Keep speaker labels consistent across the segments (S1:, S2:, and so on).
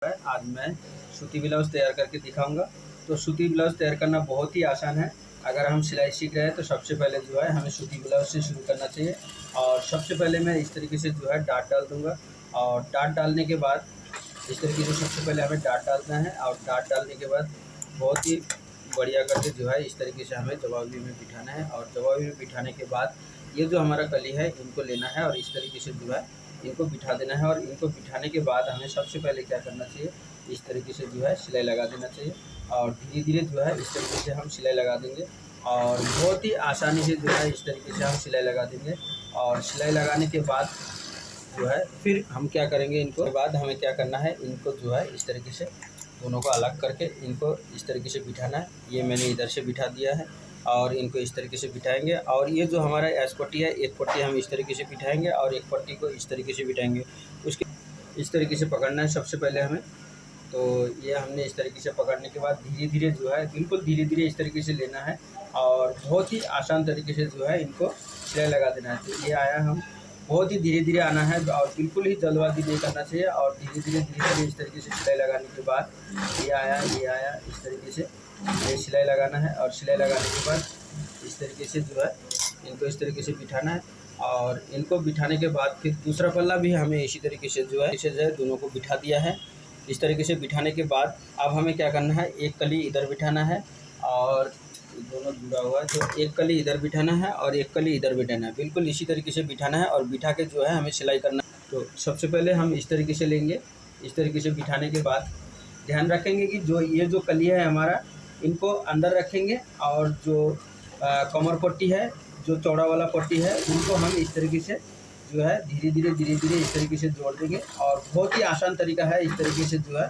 S1: आज मैं सूती ब्लाउज़ तैयार करके दिखाऊंगा। तो सूती ब्लाउज़ तैयार करना बहुत ही आसान है। अगर हम सिलाई सीख रहे हैं तो सबसे पहले जो है हमें सूती ब्लाउज़ से शुरू करना चाहिए। और सबसे पहले मैं इस तरीके से जो है डाट डाल दूंगा। और डाट डालने के बाद इस तरीके से सबसे पहले हमें डाट डालना है। और डाट डालने के बाद बहुत ही बढ़िया करके जो है इस तरीके से हमें जवाबी में बिठाना है। और जवाबी में बिठाने के बाद ये जो हमारा कली है इनको लेना है और इस तरीके से जो है इनको बिठा देना है। और इनको बिठाने के बाद हमें सबसे पहले क्या करना चाहिए, इस तरीके से जो है सिलाई लगा देना चाहिए। और धीरे धीरे जो है इस तरीके से हम सिलाई लगा देंगे। और बहुत ही आसानी से जो है इस तरीके से हम सिलाई लगा देंगे। और सिलाई लगाने के बाद जो है फिर हम क्या करेंगे, इनको के बाद हमें क्या करना है, इनको जो है इस तरीके से दोनों को अलग करके इनको इस तरीके से बिठाना है। ये मैंने इधर से बिठा दिया है और इनको इस तरीके से बिठाएंगे। और ये जो हमारा एस पट्टी है, एक पट्टी हम इस तरीके से बिठाएंगे और एक पट्टी को इस तरीके से बिठाएंगे। उसके इस तरीके से पकड़ना है सबसे पहले हमें। तो ये हमने इस तरीके से पकड़ने के बाद धीरे धीरे जो है बिल्कुल धीरे धीरे इस तरीके से लेना है। और बहुत ही आसान तरीके से जो है इनको सिलाई लगा देना है। तो ये आया, हम बहुत ही धीरे धीरे आना है और बिल्कुल ही जल्दबाजी नहीं करना चाहिए। और धीरे धीरे इस तरीके से सिलाई लगाने के बाद ये आया इस तरीके से ये सिलाई लगाना है। और सिलाई लगाने के बाद इस तरीके से जो है इनको इस तरीके से बिठाना है। और इनको बिठाने के बाद फिर दूसरा पल्ला भी हमें इसी तरीके से जो है इसे जो है दोनों को बिठा दिया है। इस तरीके से बिठाने के बाद अब हमें क्या करना है, एक कली इधर बिठाना है और दोनों जुड़ा हुआ है। तो एक कली इधर बिठाना है और एक कली इधर बिठाना है, बिल्कुल इसी तरीके से बिठाना है। और बिठा के जो है हमें सिलाई करना है। तो सबसे पहले हम इस तरीके से लेंगे। इस तरीके से बिठाने के बाद ध्यान रखेंगे कि जो ये जो कलिया है हमारा, इनको अंदर रखेंगे। और जो कमर पट्टी है, जो चौड़ा वाला पट्टी है, उनको हम इस तरीके से जो है धीरे धीरे इस तरीके से जोड़ देंगे। और बहुत ही आसान तरीका है, इस तरीके से जो है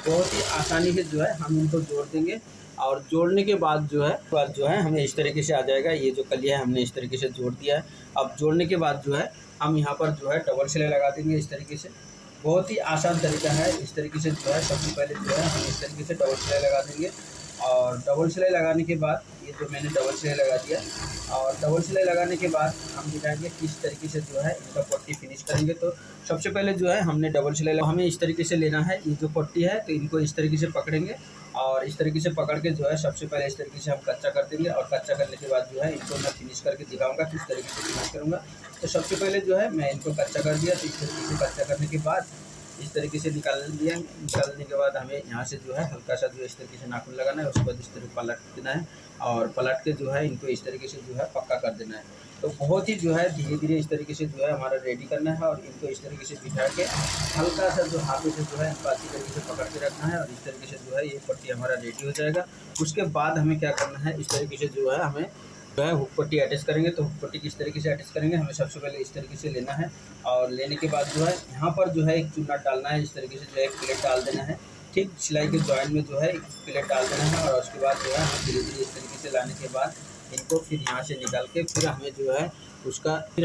S1: बहुत ही आसानी से जो है हम इनको जोड़ देंगे। और जोड़ने के बाद जो है हमें इस तरीके से आ जाएगा। ये जो कलिया है हमने इस तरीके से जोड़ दिया है। अब जोड़ने के बाद जो है हम यहाँ पर जो है डबल सिलाई लगा देंगे इस तरीके से। बहुत ही आसान तरीका है। इस तरीके से जो है सबसे पहले जो है हम इस तरीके से डबल सिलाई लगा देंगे। और डबल सिलाई लगाने के बाद ये जो मैंने डबल सिलाई लगा दिया। और डबल सिलाई लगाने के बाद हम दिखाएंगे किस तरीके से जो है इनका पट्टी फिनिश करेंगे। तो सबसे पहले जो है हमने डबल सिलाई हमें इस तरीके से लेना है। ये जो पट्टी है तो इनको इस तरीके से पकड़ेंगे और इस तरीके से पकड़ के जो है सबसे पहले इस तरीके से हम कच्चा कर देंगे। और कच्चा करने के बाद जो है इनको मैं फिनिश करके दिखाऊंगा किस तरीके से फिनिश करूँगा। तो सबसे पहले जो है मैं इनको कच्चा कर दिया। तो इस तरीके से कच्चा करने के बाद इस तरीके से निकाल दिया। निकालने के बाद हमें यहाँ से जो है हल्का सा जो इस तरीके से नाखून लगाना है। उसके बाद इस तरह पलट देना है और पलट के जो है इनको इस तरीके से जो है पक्का कर देना है। तो बहुत ही जो है धीरे धीरे इस तरीके से जो है हमारा रेडी करना है। और इनको इस तरीके से बिठा के हल्का सा जो हाथों से जो है इनको अच्छी तरीके से पकड़ के रखना है। और इस तरीके से जो है ये पट्टी हमारा रेडी हो जाएगा। उसके बाद हमें क्या करना है, इस तरीके से जो है हमें जो है हुक पट्टी अटैच करेंगे। तो हुक पट्टी किस तरीके से अटैच करेंगे, हमें सबसे पहले इस तरीके से लेना है। और लेने के बाद जो है यहाँ पर जो है एक चुन्ना डालना है। इस तरीके से जो है एक प्लेट डाल देना है। ठीक सिलाई के जॉइंट में जो है एक प्लेट डाल देना है। और उसके बाद जो है हमें धीरे धीरे इस तरीके से लाने के बाद इनको फिर यहाँ से निकाल के फिर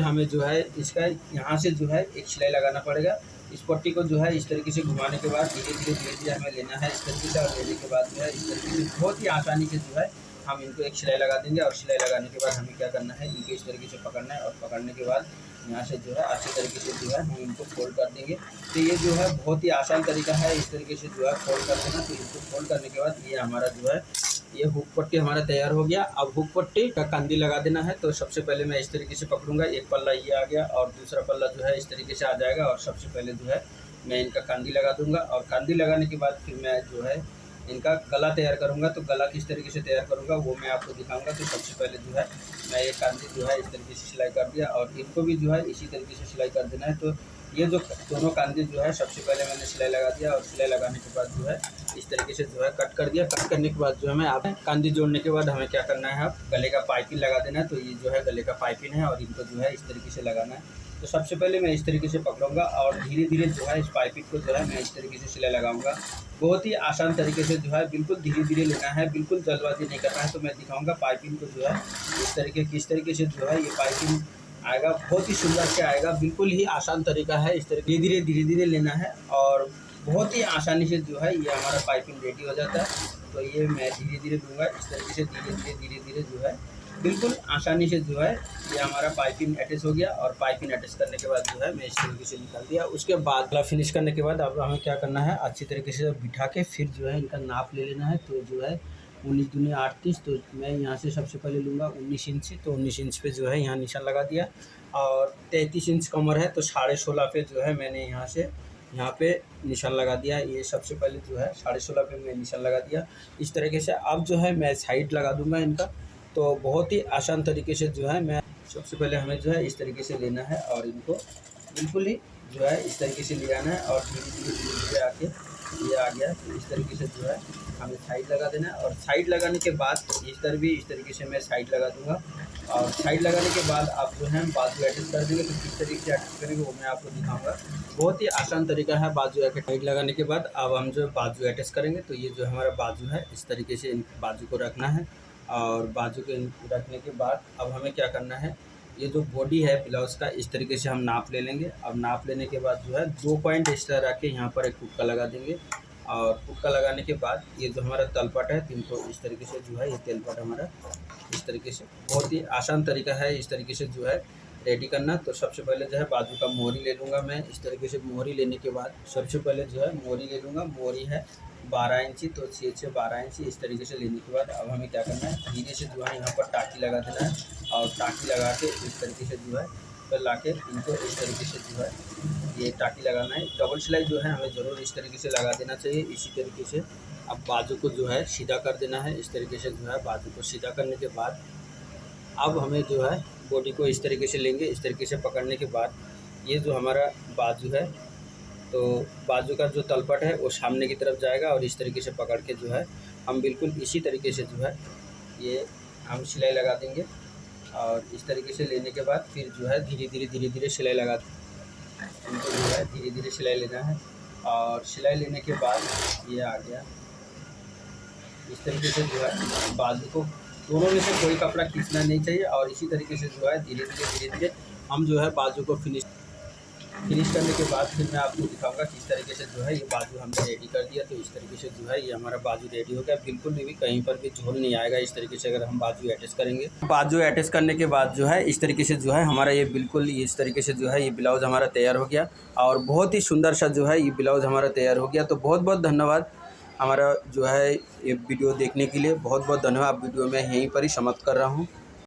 S1: हमें जो है इसका यहाँ से जो है एक सिलाई लगाना पड़ेगा। इस पट्टी को जो है इस तरीके से घुमाने के बाद धीरे धीरे हमें लेना है इस तरीके से। और लेने के बाद जो है इस तरीके से बहुत ही आसानी से जो है हम इनको एक सिलाई लगा देंगे। और सिलाई लगाने के बाद हमें क्या करना है, इनको इस तरीके से पकड़ना है। और पकड़ने के बाद यहाँ से जो है अच्छे तरीके से जो है हम इनको फोल्ड कर देंगे। तो ये जो है बहुत ही आसान तरीका है, इस तरीके से जो है फोल्ड कर देना। तो इनको फोल्ड करने के बाद ये हमारा जो है ये हुक पट्टी हमारा तैयार हो गया। अब हुक पट्टी का कांदी लगा देना है। तो सबसे पहले मैं इस तरीके से पकड़ूंगा, एक पल्ला ये आ गया और दूसरा पल्ला जो है इस तरीके से आ जाएगा। और सबसे पहले जो है मैं इनका कांदी लगा दूंगा। और कांदी लगाने के बाद फिर मैं जो है इनका गला तैयार करूंगा। तो गला किस तरीके से तैयार करूंगा वो मैं आपको दिखाऊंगा। तो सबसे पहले जो है मैं ये कांदी जो है इस तरीके से सिलाई कर दिया। और इनको भी जो है इसी तरीके से सिलाई कर देना है। तो ये जो दोनों कांदी जो है सबसे पहले मैंने सिलाई लगा दिया। और सिलाई लगाने के बाद जो है इस तरीके से जो है कट कर दिया। कट करने के बाद जो है मैं आप कांदी जोड़ने के बाद हमें क्या करना है, अब गले का पाइपिंग लगा देना है। तो ये जो है गले का पाइपिंग है और इनको जो है इस तरीके से लगाना है। तो सबसे पहले मैं इस तरीके से पकड़ूंगा और धीरे धीरे जो है इस पाइपिंग को जो है मैं इस तरीके से सिलाई लगाऊंगा। बहुत ही आसान तरीके से जो है बिल्कुल धीरे धीरे लेना है, बिल्कुल जल्दबाजी नहीं करना है। तो मैं दिखाऊंगा पाइपिंग को जो है किस तरीके से जो है ये पाइपिंग आएगा, बहुत ही सुंदर से आएगा। बिल्कुल ही आसान तरीका है, इस तरीके धीरे धीरे लेना है। और बहुत ही आसानी से जो है ये हमारा पाइपिंग रेडी हो जाता है। तो ये मैं धीरे धीरे दूंगा इस तरीके से धीरे धीरे जो है बिल्कुल आसानी से जो है ये हमारा पाइपिंग अटैच हो गया। और पाइपिंग अटैच करने के बाद जो है मैं इस तरीके से निकाल दिया। उसके बाद फिनिश करने के बाद अब हमें क्या करना है, अच्छी तरीके से बिठा के फिर जो है इनका नाप ले लेना है। तो जो है 19 दूनी 38, तो मैं यहाँ से सबसे पहले लूँगा 19 इंच। तो 19 इंच पे जो है यहाँ निशान लगा दिया। और 33 इंच कमर है तो 16.5 पे जो है मैंने यहाँ से यहाँ पे निशान लगा दिया। ये सबसे पहले जो है 16.5 पे मैं निशान लगा दिया इस तरीके से। अब जो है मैं साइड लगा दूंगा इनका। तो बहुत ही आसान तरीके से जो है मैं सबसे पहले हमें जो है इस तरीके से लेना है और इनको बिल्कुल ही जो है इस तरीके से ले आना है। और धीरे धीरे आके ये आ गया। तो इस तरीके से जो है हमें साइड लगा देना है। और साइड लगाने के बाद इस तरीके से मैं साइड लगा दूंगा। और साइड लगाने के बाद आप जो है बाजू एडजस्ट कर देंगे। तो किस तरीके से एडजस्ट करेंगे वो मैं आपको दिखाऊंगा। बहुत ही आसान तरीका है बाजू एडजस्ट। साइड लगाने के बाद अब हम जो बाजू एडजस्ट करेंगे। तो ये जो हमारा बाजू है इस तरीके से इन बाजू को रखना है। और बाजू के रखने के बाद अब हमें क्या करना है, ये जो बॉडी है ब्लाउज़ का इस तरीके से हम नाप ले लेंगे। अब नाप लेने के बाद जो है 2 पॉइंट एक्स्ट्रा रख के यहाँ पर एक तुक्का लगा देंगे। और तुक्का लगाने के बाद ये जो हमारा तलपट है इनको इस तरीके से जो है ये तलपट हमारा इस तरीके से, बहुत ही आसान तरीका है इस तरीके से जो है रेडी करना। तो सबसे पहले जो है बाजू का मोहरी ले लूँगा मैं इस तरीके से। मोहरी लेने के बाद सबसे पहले जो है मोहरी ले लूँगा। मोहरी है 12 इंची, तो 6 से 12 इंची इस तरीके से लेने के बाद अब हमें क्या करना है, धीरे से जो है यहाँ पर टाँकी लगा देना है। और टाँकी लगा के इस तरीके से जो है फिर ला के इनको इस तरीके से जो है ये टाँकी लगाना है। डबल सिलाई जो है हमें ज़रूर इस तरीके से लगा देना चाहिए। इसी तरीके से अब बाजू को जो है सीधा कर देना है। इस तरीके से जो है बाजू को सीधा करने के बाद अब हमें जो है बॉडी को इस तरीके से लेंगे। इस तरीके से पकड़ने के बाद ये जो हमारा बाजू है, तो बाजू का जो तलपट है वो सामने की तरफ जाएगा। और इस तरीके से पकड़ के जो है हम बिल्कुल इसी तरीके से जो है ये हम सिलाई लगा देंगे। और इस तरीके से लेने के बाद फिर जो है धीरे धीरे सिलाई लगा इनको जो है धीरे धीरे सिलाई लेना है। और सिलाई लेने के बाद ये आ गया इस तरीके से जो है बाजू को दोनों में से कोई कपड़ा खींचना नहीं चाहिए। और इसी तरीके से जो है धीरे धीरे हम जो है बाजू को फिनिश करने के बाद फिर मैं आपको दिखाऊंगा किस तरीके से जो है ये बाजू हमने रेडी कर दिया। तो इस तरीके से जो है ये हमारा बाजू रेडी हो गया। बिल्कुल भी कहीं पर भी झोल नहीं आएगा इस तरीके से अगर हम बाजू अटैच करेंगे। बाजू अटैच करने के बाद जो है इस तरीके से जो है हमारा ये बिल्कुल इस तरीके से जो है ये ब्लाउज़ हमारा तैयार हो गया। और बहुत ही सुंदर सा जो है ये ब्लाउज़ हमारा तैयार हो गया। तो बहुत बहुत धन्यवाद हमारा जो है ये वीडियो देखने के लिए। बहुत बहुत धन्यवाद। वीडियो मैं यहीं पर ही समाप्त कर रहा हूँ।